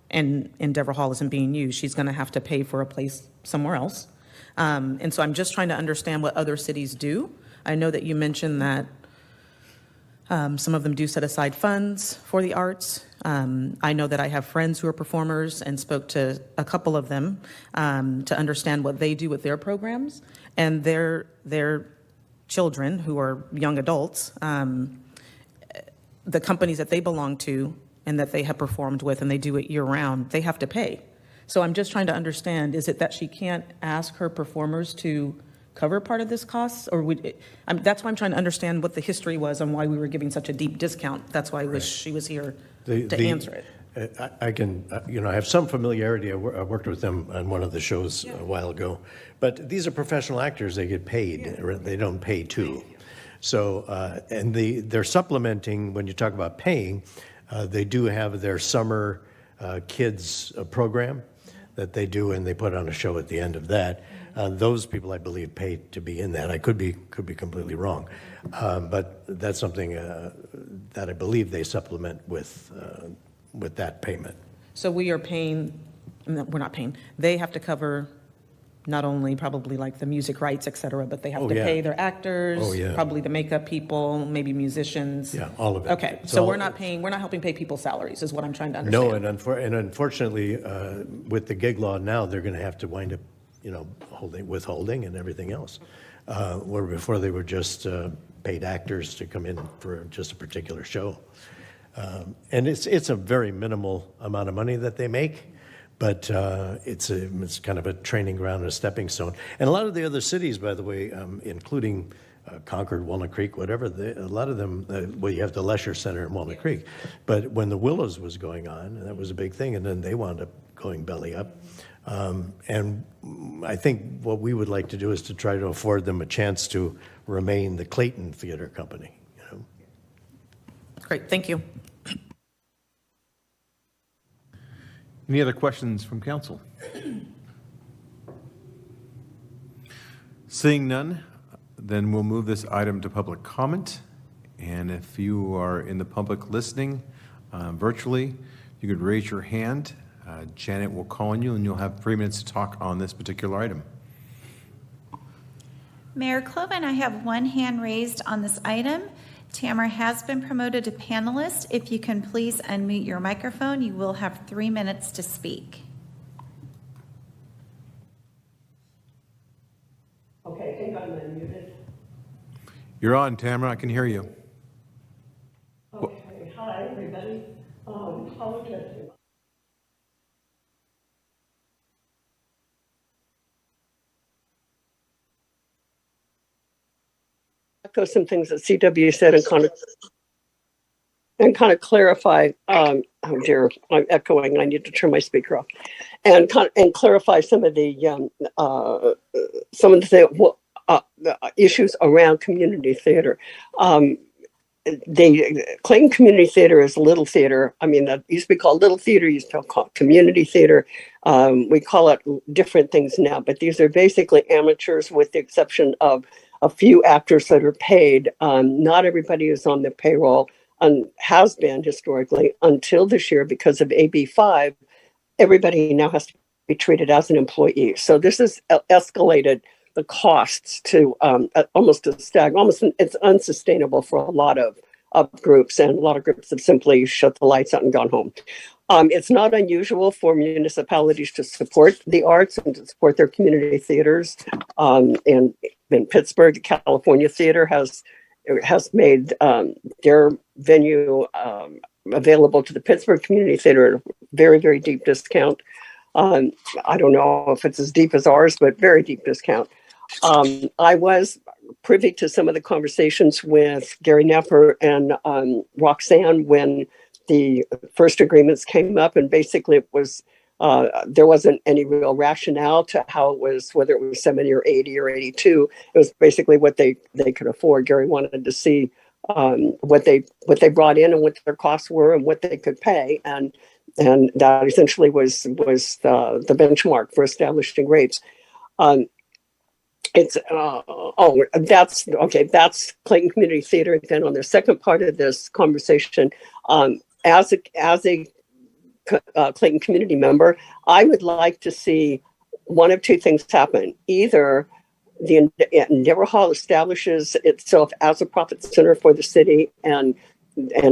and Endeavor Hall isn't being used, she's going to have to pay for a place somewhere else. And so I'm just trying to understand what other cities do. I know that you mentioned that some of them do set aside funds for the arts. I know that I have friends who are performers and spoke to a couple of them to understand what they do with their programs, and their children, who are young adults, the companies that they belong to and that they have performed with, and they do it year-round, they have to pay. So I'm just trying to understand, is it that she can't ask her performers to cover part of this cost? Or that's why I'm trying to understand what the history was and why we were giving such a deep discount. That's why I wish she was here to answer it. I can, I have some familiarity. I worked with them on one of the shows a while ago. But these are professional actors. They get paid. They don't pay too. So, and they're supplementing, when you talk about paying, they do have their summer kids program that they do, and they put on a show at the end of that. Those people, I believe, pay to be in that. I could be completely wrong. But that's something that I believe they supplement with that payment. So we are paying, no, we're not paying, they have to cover not only probably like the music rights, et cetera, but they have to pay their actors, probably the makeup people, maybe musicians. Yeah, all of it. Okay, so we're not helping pay people's salaries, is what I'm trying to understand. No, and unfortunately, with the gig law now, they're going to have to wind up, withholding and everything else. Where before they were just paid actors to come in for just a particular show. And it's a very minimal amount of money that they make, but it's kind of a training ground and a stepping stone. And a lot of the other cities, by the way, including Concord, Walnut Creek, whatever, a lot of them, you have the Lesher Center in Walnut Creek. But when the Willows was going on, that was a big thing, and then they wound up going belly up. And I think what we would like to do is to try to afford them a chance to remain the Clayton Theater Company. Great, thank you. Any other questions from council? Seeing none, then we'll move this item to public comment. And if you are in the public listening virtually, you could raise your hand. Janet will call on you, and you'll have 3 minutes to talk on this particular item. Mayor Cloven, I have one hand raised on this item. Tamara has been promoted to panelist. If you can please unmute your microphone, you will have 3 minutes to speak. Okay, I think I'm unmuted. You're on, Tamara. I can hear you. Okay, hi, everybody. Apologize. Echo some things that CW said and kind of clarify. Oh dear, I'm echoing. I need to turn my speaker off, and clarify some of the issues around community theater. The Clayton Community Theater is a little theater. I mean, that used to be called little theater, used to be called community theater. We call it different things now, but these are basically amateurs, with the exception of a few actors that are paid. Not everybody is on the payroll, and has been historically until this year because of AB 5. Everybody now has to be treated as an employee. So this has escalated the costs to almost it's unsustainable for a lot of groups, and a lot of groups have simply shut the lights out and gone home. It's not unusual for municipalities to support the arts and to support their community theaters. And in Pittsburgh, the California Theater has made their venue available to the Pittsburgh Community Theater at a very, very deep discount. I don't know if it's as deep as ours, but very deep discount. I was privy to some of the conversations with Gary Nepper and Roxanne when the first agreements came up, and basically it was there wasn't any real rationale to how it was, whether it was 70 or 80 or 82. It was basically what they could afford. Gary wanted to see what they brought in and what their costs were and what they could pay, and that essentially was the benchmark for establishing rates. It's that's okay. That's Clayton Community Theater. Then on the second part of this conversation, as a Clayton community member, I would like to see one of two things happen. Either the Endeavor Hall establishes itself as a profit center for the city and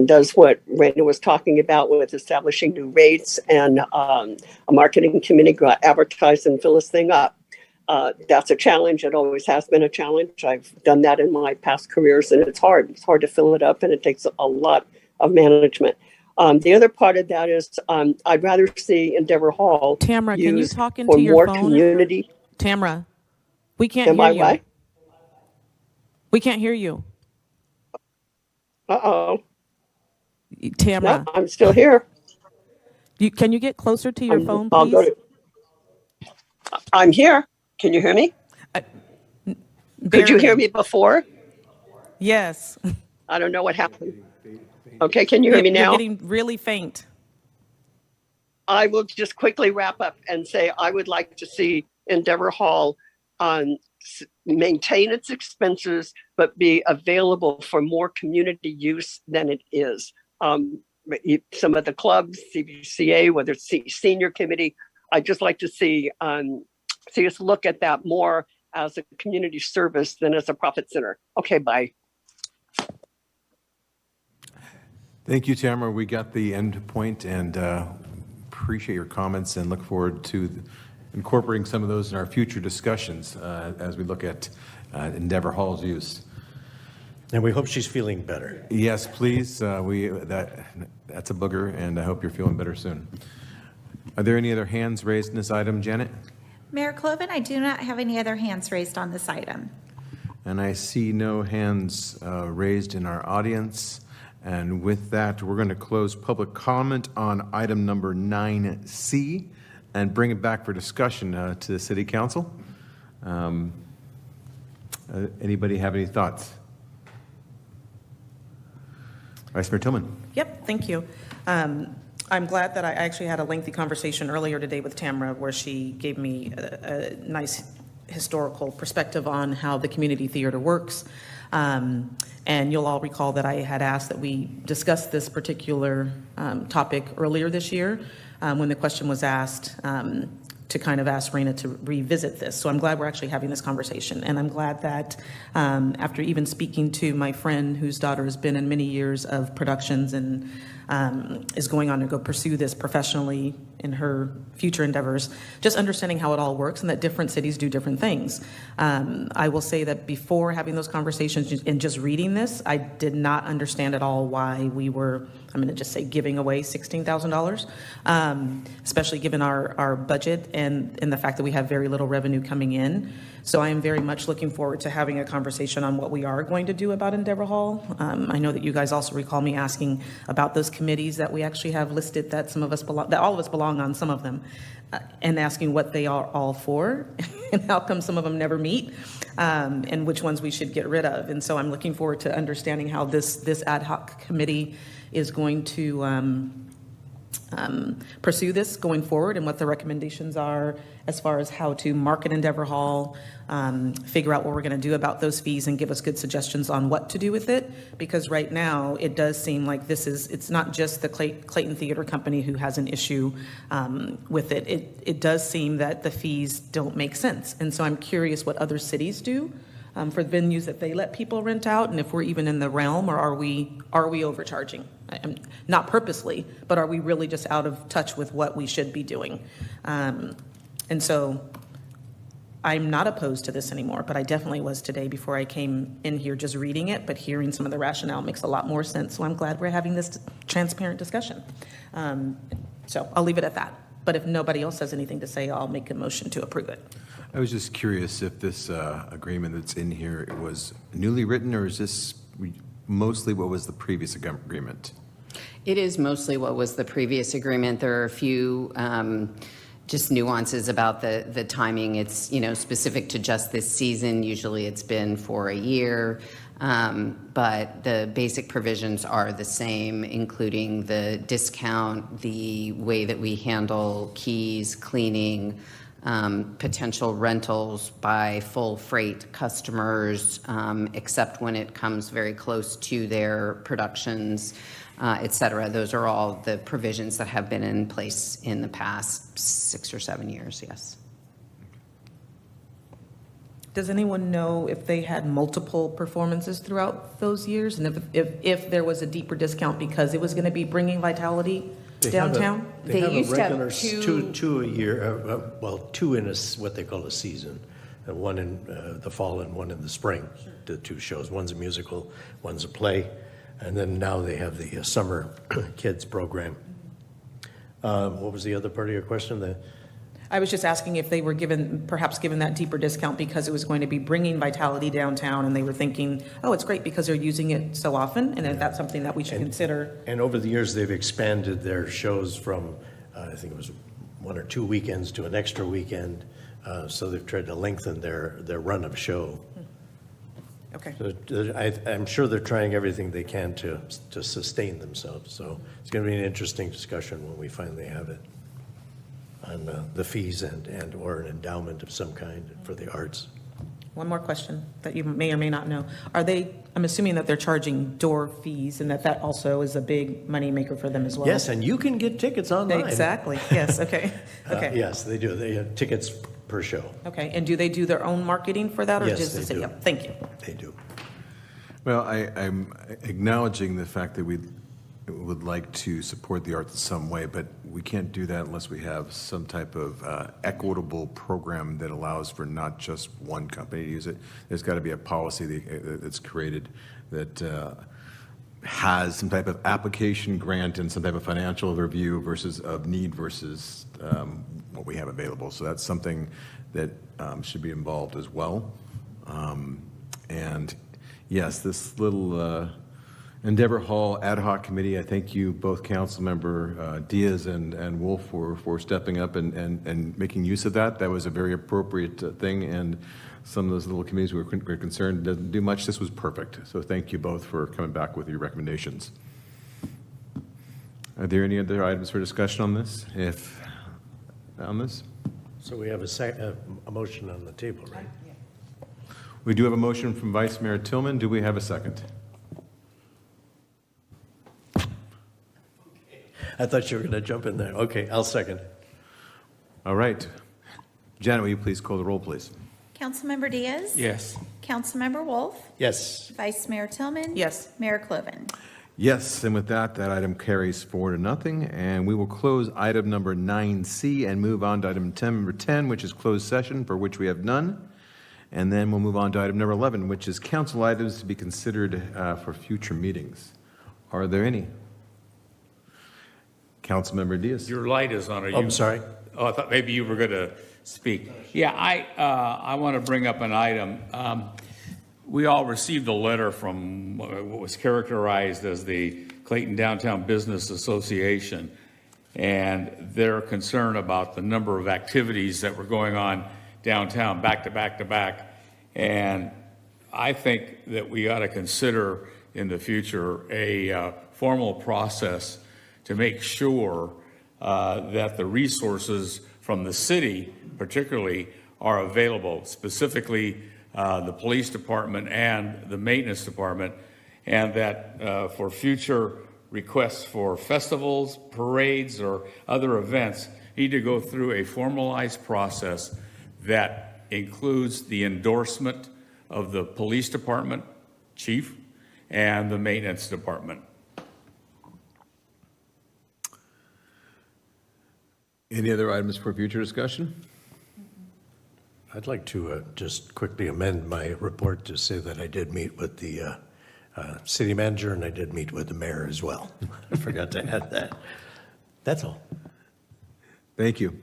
does what Randy was talking about with establishing new rates and a marketing committee go advertise and fill this thing up. That's a challenge. It always has been a challenge. I've done that in my past careers, and it's hard. It's hard to fill it up, and it takes a lot of management. The other part of that is I'd rather see Endeavor Hall Tamara, can you talk into for your more phone? Community. Tamara, we can't Am hear I you. right? We can't hear you. Uh-oh. Tamara, No, I'm still here. can you get closer to your phone, I'll go please? I'm here. Can you hear me? Could you hear me before? Yes. I don't know what happened. Okay, can you hear me now? You're getting really faint. I will just quickly wrap up and say I would like to see Endeavor Hall maintain its expenses, but be available for more community use than it is. Some of the clubs, CBCA, whether it's senior committee, I'd just like to see us look at that more as a community service than as a profit center. Okay, bye. Thank you, Tamara. We got the end point, and appreciate your comments and look forward to incorporating some of those in our future discussions as we look at Endeavor Hall's use. And we hope she's feeling better. Yes, please. That's a booger, and I hope you're feeling better soon. Are there any other hands raised in this item, Janet? Mayor Cloven, I do not have any other hands raised on this item. And I see no hands raised in our audience. And with that, we're going to close public comment on item number 9C and bring it back for discussion to the City Council. Anybody have any thoughts? Vice Mayor Tillman. Yep, thank you. I'm glad that I actually had a lengthy conversation earlier today with Tamara where she gave me a nice historical perspective on how the community theater works. And you'll all recall that I had asked that we discuss this particular topic earlier this year when the question was asked to kind of ask Raina to revisit this. So I'm glad we're actually having this conversation. And I'm glad that after even speaking to my friend whose daughter has been in many years of productions and is going on to go pursue this professionally in her future endeavors, just understanding how it all works and that different cities do different things. I will say that before having those conversations and just reading this, I did not understand at all why we were, I'm going to just say, giving away $16,000, especially given our budget and the fact that we have very little revenue coming in. So I am very much looking forward to having a conversation on what we are going to do about Endeavor Hall. I know that you guys also recall me asking about those committees that we actually have listed that some of us belong, that all of us belong on, some of them, and asking what they are all for and how come some of them never meet, and which ones we should get rid of. And so I'm looking forward to understanding how this ad hoc committee is going to pursue this going forward and what the recommendations are as far as how to market Endeavor Hall, figure out what we're going to do about those fees and give us good suggestions on what to do with it. Because right now it does seem like it's not just the Clayton Theater Company who has an issue with it. It does seem that the fees don't make sense. And so I'm curious what other cities do for venues that they let people rent out, and if we're even in the realm, or are we overcharging? Not purposely, but are we really just out of touch with what we should be doing? And so I'm not opposed to this anymore, but I definitely was today before I came in here just reading it, but hearing some of the rationale makes a lot more sense. So I'm glad we're having this transparent discussion. So I'll leave it at that. But if nobody else has anything to say, I'll make a motion to approve it. I was just curious if this agreement that's in here was newly written, or is this mostly what was the previous agreement? It is mostly what was the previous agreement. There are a few just nuances about the timing. It's, specific to just this season. Usually it's been for a year. But the basic provisions are the same, including the discount, the way that we handle keys, cleaning, potential rentals by full freight customers, except when it comes very close to their productions, et cetera. Those are all the provisions that have been in place in the past 6 or 7 years, yes. Does anyone know if they had multiple performances throughout those years? And if there was a deeper discount because it was going to be bringing vitality downtown? They have used a to have regular two a year, two in what they call a season, one in the fall and one in the spring, the two shows. One's a musical, one's a play, and then now they have the summer kids program. What was the other part of your question? I was just asking if they were perhaps given that deeper discount because it was going to be bringing vitality downtown, and they were thinking, oh, it's great because they're using it so often, and if that's something that we should consider. And over the years, they've expanded their shows from, I think it was 1 or 2 weekends to an extra weekend. So they've tried to lengthen their run of show. Okay. So I'm sure they're trying everything they can to sustain themselves. So it's going to be an interesting discussion when we finally have it on the fees and or an endowment of some kind for the arts. One more question that you may or may not know. I'm assuming that they're charging door fees and that also is a big moneymaker for them as well? Yes, and you can get tickets online. Exactly, yes, okay. Okay. Yes, they do. They have tickets per show. Okay, and do they do their own marketing for that? Or Yes, just the they city? do. Thank you. They do. Well, I'm acknowledging the fact that we would like to support the arts in some way, but we can't do that unless we have some type of equitable program that allows for not just one company to use it. There's got to be a policy that's created that has some type of application grant and some type of financial review versus of need versus what we have available. So that's something that should be involved as well. And yes, this little Endeavor Hall Ad Hoc Committee, I thank you, both Councilmember Diaz and Wolf, for stepping up and making use of that. That was a very appropriate thing, and some of those little committees were concerned doesn't do much. This was perfect. So thank you both for coming back with your recommendations. Are there any other items for discussion on this? So we have a motion on the table, right? We do have a motion from Vice Mayor Tillman. Do we have a second? I thought you were going to jump in there. Okay, I'll second. All right. Janet, will you please call the roll, please? Councilmember Diaz? Yes. Councilmember Wolf? Yes. Vice Mayor Tillman? Yes. Mayor Cloven? Yes, and with that, that item carries 4-0, and we will close item number 9C and move on to item number 10, which is closed session, for which we have none. And then we'll move on to item number 11, which is council items to be considered for future meetings. Are there any? Councilmember Diaz. Your light is on. I'm sorry. Oh, I thought maybe you were going to speak. Yeah, I want to bring up an item. We all received a letter from what was characterized as the Clayton Downtown Business Association, and their concern about the number of activities that were going on downtown back to back to back. And I think that we ought to consider in the future a formal process to make sure that the resources from the city particularly are available, specifically the police department and the maintenance department, and that for future requests for festivals, parades, or other events need to go through a formalized process that includes the endorsement of the police department chief and the maintenance department. Any other items for future discussion? I'd like to just quickly amend my report to say that I did meet with the city manager and I did meet with the mayor as well. I forgot to add that. That's all. Thank you.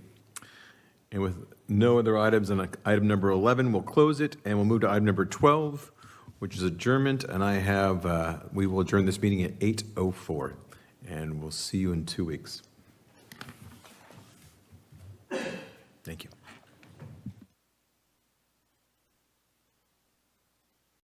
And with no other items on item number 11, we'll close it and we'll move to item number 12, which is adjournment. And we will adjourn this meeting at 8:04, and we'll see you in 2 weeks. Thank you.